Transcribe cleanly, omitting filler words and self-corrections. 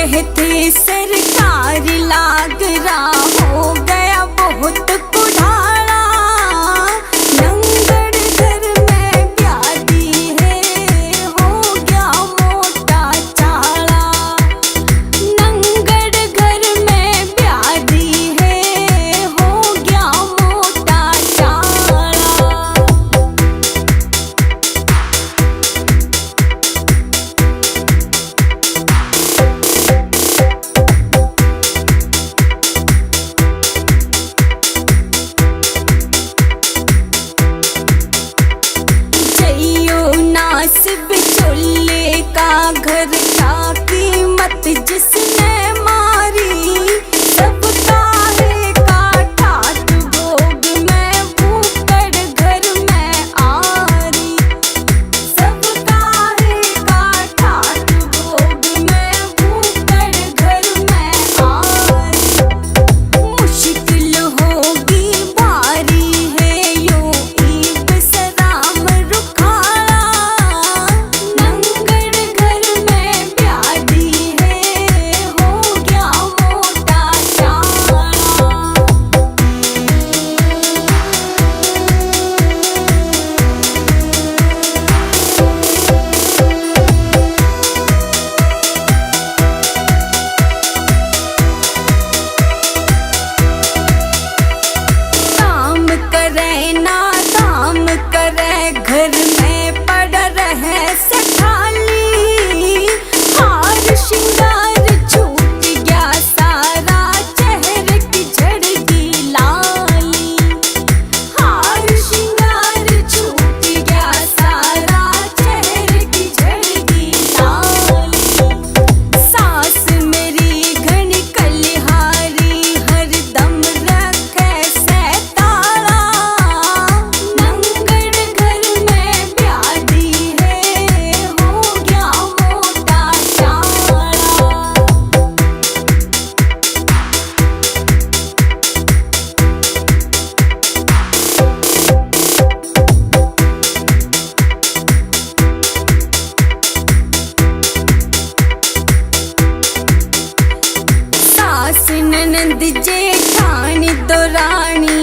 कहते सरकार लाग रहा हो गया बहुत कुढ़ाड़ा। लंगड़ घर में ब्यादी है हो गया मोटा चाड़ा। लंगड़ घर में ब्यादी है हो गया मोटा चाड़ा। बिचौले का घर का कीमत जिसने मारी। सबका है काठा भोग में भूखड़ घर में आरी। सबका है काठा भोग में भूखड़ घर में आरी। मुश्किल होगी भारी है यो ईब सराम रुखाड़ा। घर में पड़ रहे सठाली। हार श्रृंगार छूट गया सारा चेहरे की झड़गी लाली। हार श्रृंगार छूट गया सारा चेहरे की झड़गी लाली। सास मेरी घनी कलिहारी हरदम रखे सैतारा। ननद जेठानी दो रानी